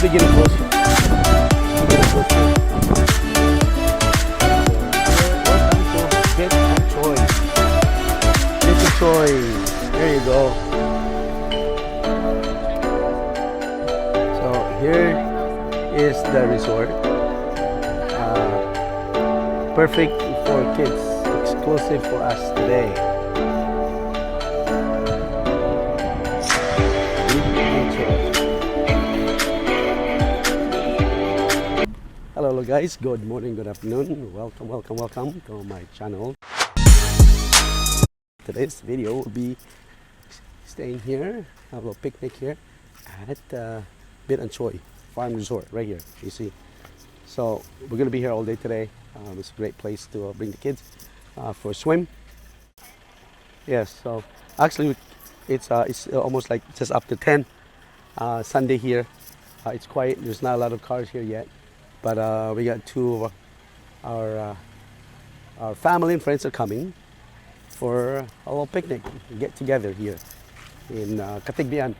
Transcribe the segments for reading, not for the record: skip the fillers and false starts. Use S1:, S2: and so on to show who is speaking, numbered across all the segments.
S1: begin close. Welcome to Get and Choy. Get and Choy. There you go. So here is the resort. Perfect for kids. Exclusive for us today. Hello guys, good morning, good afternoon. Welcome to my channel. Today's video will be staying here, have a picnic here at N Choy Farm Resort right here, you see. So we're gonna be here all day today. It's a great place to bring the kids for a swim. Yes, so actually it's almost like just up to 10 Sunday here. It's quiet, there's not a lot of cars here yet. But we got two of our family and friends are coming for a little picnic, get together here in Katigbian.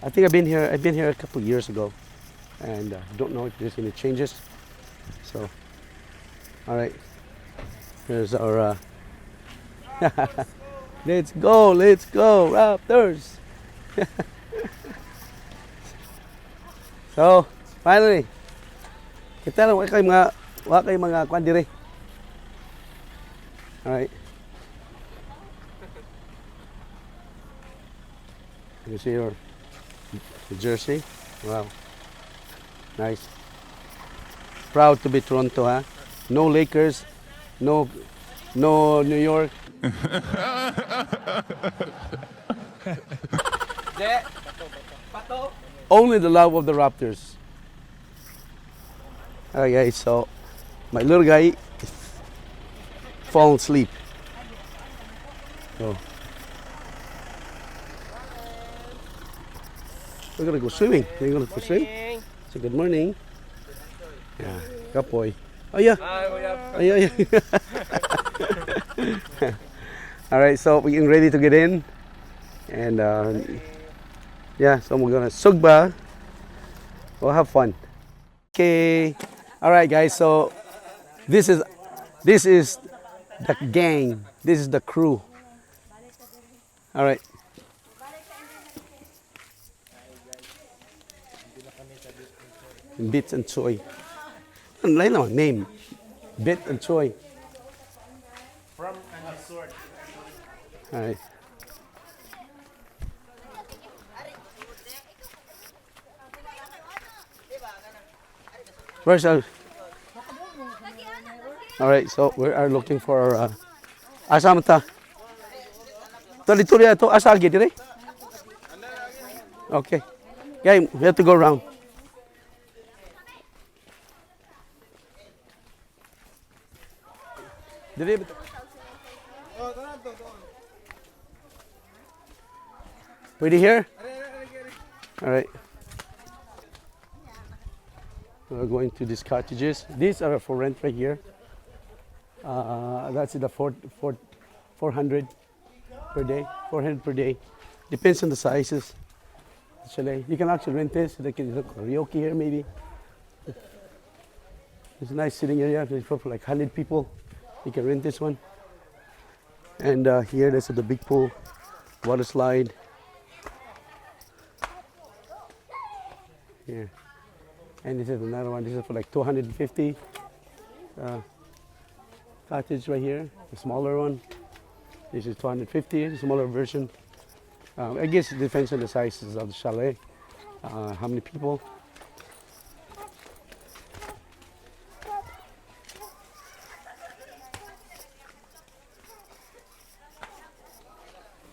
S1: I think I've been here a couple of years ago, and don't know if there's any changes. So, all right, here's our. Let's go, Raptors! So. Finally, kita lang wala kay mga kwan dire. All right. You see your jersey? Wow. Nice. Proud to be Toronto, huh? No Lakers, no New York. Only the love of the Raptors. Alright guys, so my little guy is falling asleep. So we're gonna go swimming. You're gonna go swim? So good morning. Yeah, kapoy. Oh yeah. Oh yeah. Alright, so we're getting ready to get in. And yeah, so we're gonna sugba. We'll have fun. Okay. All right, guys. So this is the gang. This is the crew. All right. Bit and Choy. Ang lain naman name. Bit and Choy. From an resort. All right. Where's our? All right, so we are looking for asam ta. Tuli to asa lagi dire. Okay, guys, we have to go around. Dire. Ready here? All right. We're going to these cottages. These are for rent right here. That's the 400 per day. 400 per day. Depends on the sizes. Actually, you can actually rent this. They can look karaoke here maybe. It's a nice sitting area for like 100 people. You can rent this one. And here, there's the big pool, water slide. Here. And this is another one. This is for like 250. Cottage right here, the smaller one. This is 250, the smaller version. I guess it depends on the sizes of the chalet. How many people?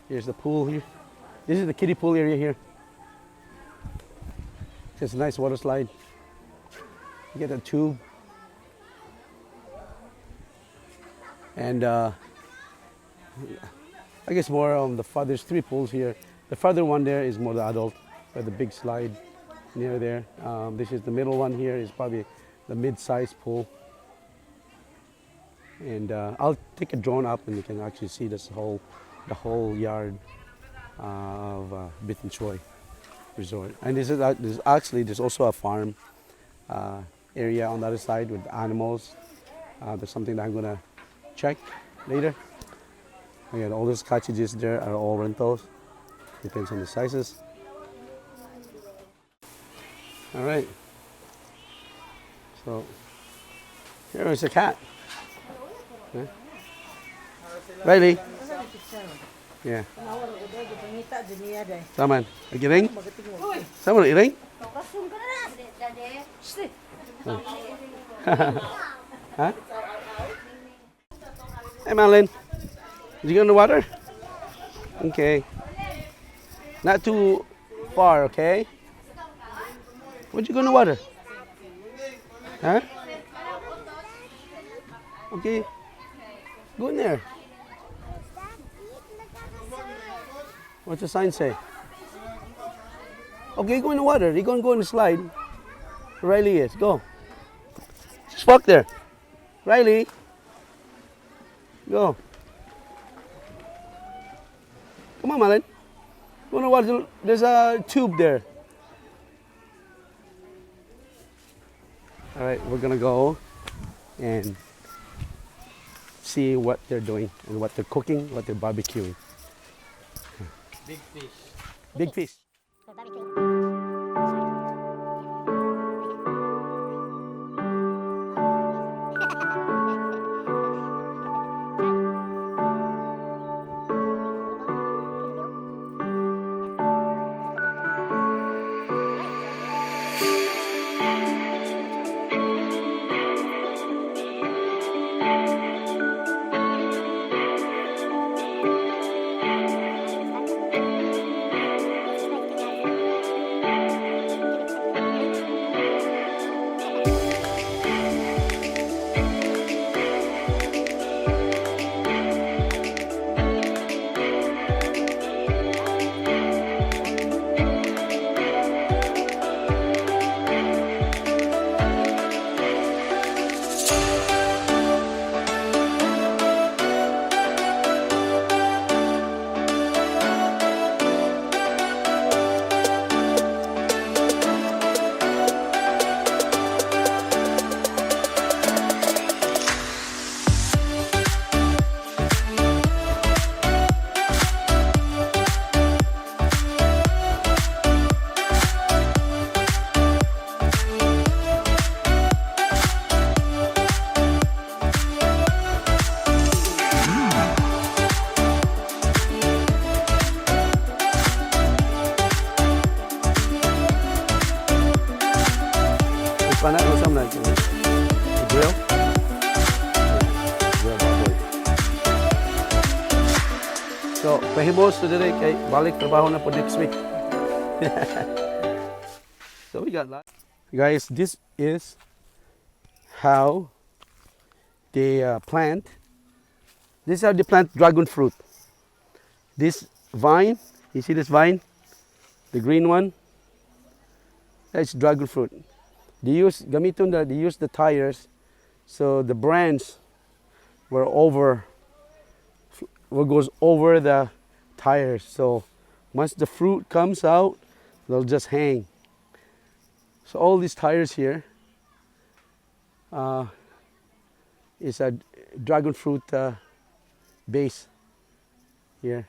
S1: Here's the pool here. This is the kiddie pool area here. It's a nice water slide. You get a tube. And I guess more on there's 3 pools here. The farther one there is more the adult, with the big slide near there. This is the middle one here is probably the mid-sized pool. And I'll take a drone up and you can actually see the whole yard of N Choy. resort. And there's actually there's also a farm area on the other side with animals. There's something that I'm gonna check later. Again, all those cottages there are all rentals. Depends on the sizes. All right. So here is a cat. Yeah. Riley. Yeah. Saman. Lagi ring? Sama lagi ring? Huh? Hey, Marlon. Did you go in the water? Okay. Not too far, okay? Where'd you go in the water? Huh? Okay. Go in there. What's the sign say? Okay, go in the water. You're going to go in the slide. Riley is. Go. Just walk there. Riley. Go. Come on, Marlon. Go in the water. There's a tube there. All right, we're going to go and see what they're doing and what they're cooking, what they're barbecuing.
S2: Big fish.
S1: Big fish. Panak or something like that. The grill? Grill baboy. So, pahimos to dire kay balik trabaho na po next week. So we got that. Guys, this is how they plant. This is how they plant dragon fruit. This vine, you see this vine? The green one? That's dragon fruit. They use they use the tires, so the branch goes over the tires. So once the fruit comes out, they'll just hang. So all these tires here is a dragon fruit base here.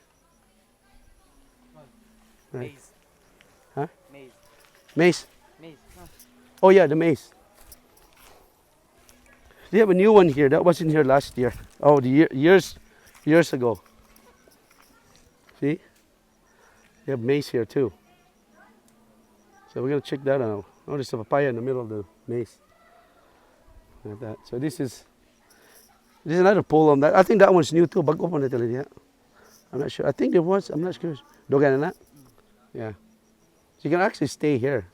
S1: Right.
S2: Maize.
S1: Huh?
S2: Maize.
S1: Maize.
S2: Maize. Huh.
S1: Oh yeah, the maize. They have a new one here. That wasn't here last year. Oh, years ago. See? They have maize here too. So we're gonna check that out. Oh, there's a papaya in the middle of the maize. Like that. So this is another pole on that. I think that one's new too. Bago po na talaga. I'm not sure. I think there was. I'm not sure. Dogan na? Yeah. So you can actually stay here.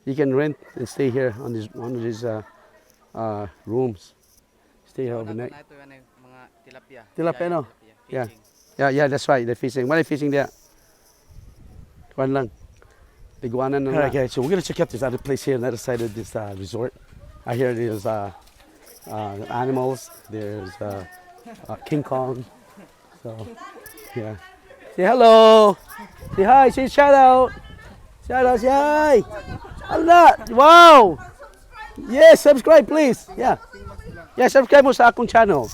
S1: You can rent and stay here on one of these rooms. Stay here overnight.
S2: Ito yung mga tilapia.
S1: Tilapia, no? Yeah.
S2: Fishing.
S1: Yeah, that's right. They're fishing. What are they fishing there? One lang. Iguana na. Alright, guys. So we're gonna check out this other place here on the other side of this resort. I hear there's animals. There's King Kong. So yeah. Say hello. Say hi. Say shout out. Shout out, yay! Allah! Wow! Yes, subscribe please. Yeah. Yeah, subscribe mo sa akong channel.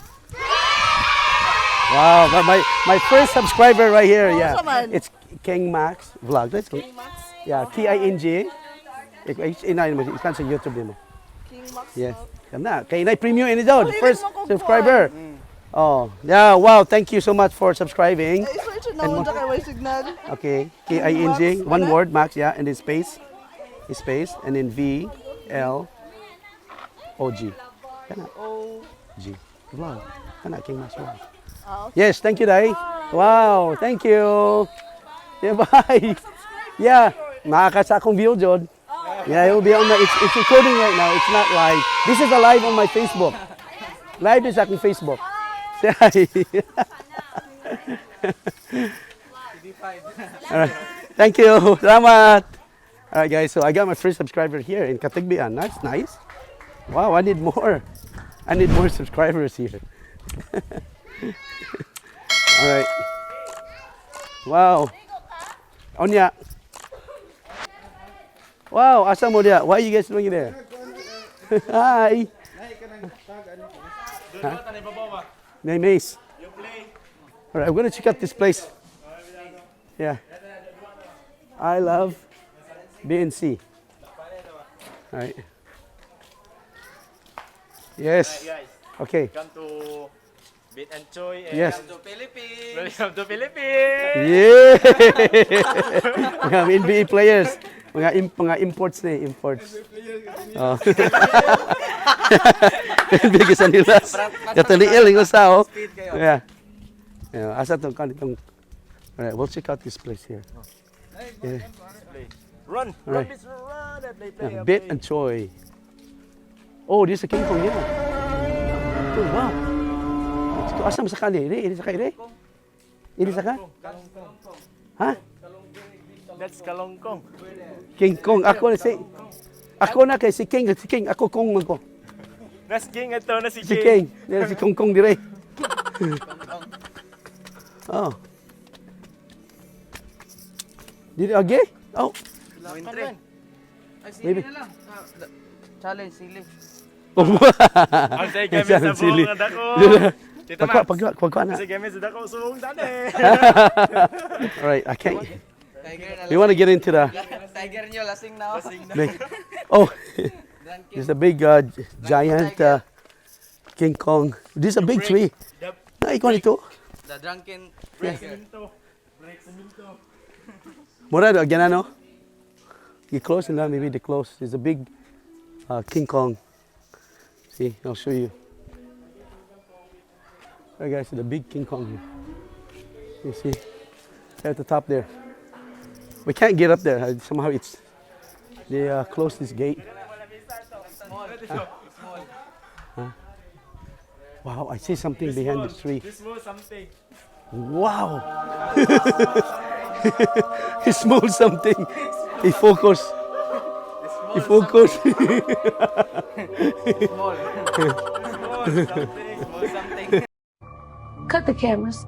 S1: Wow, my first subscriber right here. Yeah. It's King Max Vlog. Let's go. Yeah, King. Ikan sa YouTube din mo.
S3: King Max.
S1: Yes. Kana, kay na premium ini daw. First subscriber. Oh, yeah, wow, thank you so much for subscribing.
S3: I-search na mo kay Way Signal.
S1: Okay, King, one word, Max, yeah, and then space, and then V, L, O, G. Kana,
S3: Oh.
S1: G. Vlog. Kana, King Max Vlog.
S3: Ah,
S1: Yes, thank you, Dai. Wow, thank you. Yeah, bye. Yeah, makakasa akong view, Jod. Yeah, it will be on the, it's recording right now. It's not live. This is a live on my Facebook. Live is akong Facebook. Alright. Thank you. Salamat. Alright guys, so I got my first subscriber here in Katigbian. That's nice. Wow, I need more. I need more subscribers here. Alright. Wow. Onya. Wow, asa mo dia? Why are you guys doing there? Hi. Name Mace. All right, I'm gonna check out this place. Yeah. I love BNC. All right. Yes. Okay.
S4: Come to Beat and Choy and
S1: Yes.
S2: To Philippines.
S4: welcome to Philippines.
S1: Yeah. Mga NBA players. Mga imports na imports. Oh. Bigay sa nila. Kataliil yung usa, oh. Yeah. Yeah, asa to kanitong. All right, we'll check out this place here. Yeah.
S4: Run,
S1: Alright.
S4: run, Mr. Run.
S1: Yeah, Bit and Choy. Oh, this is a King Kong yan. Oh, wow. Let's go. Asa sa kali? Ini sa kali? Ini sa ka? Ha?
S4: That's Kalongkong.
S1: King Kong. Ako na si... Ako na kay si King. Si King. Ako Kong man ko.
S4: Nas King ito na si
S1: Si
S4: King.
S1: King. Yan si Kong Kong dire. Oh. Did it okay? Oh.
S2: Wintry. Ay,
S1: Maybe.
S2: sili na lang. Challenge, sili.
S4: Ang say kami sa
S1: Sili.
S4: buong dako. Tita
S1: Pagka na.
S4: Kasi kami sa dako suong dane.
S1: All right, I can't.
S2: Tiger na
S1: We want to get into the
S2: Tiger nyo, lasing na.
S1: big. Oh, there's a big giant King Kong. This is a big tree. Na ikaw nito.
S2: The drunken breaker.
S1: Mura again no? You close and maybe the close. There's a big King Kong. See, I'll show you. All right, guys, the big King Kong here. You see, at the top there. We can't get up there. Somehow they closed this gate. Wow, I see something behind this tree.
S4: This was something.
S1: Wow! He smelled something. He focused. He focused.
S2: Small. Small something.
S5: Cut the cameras.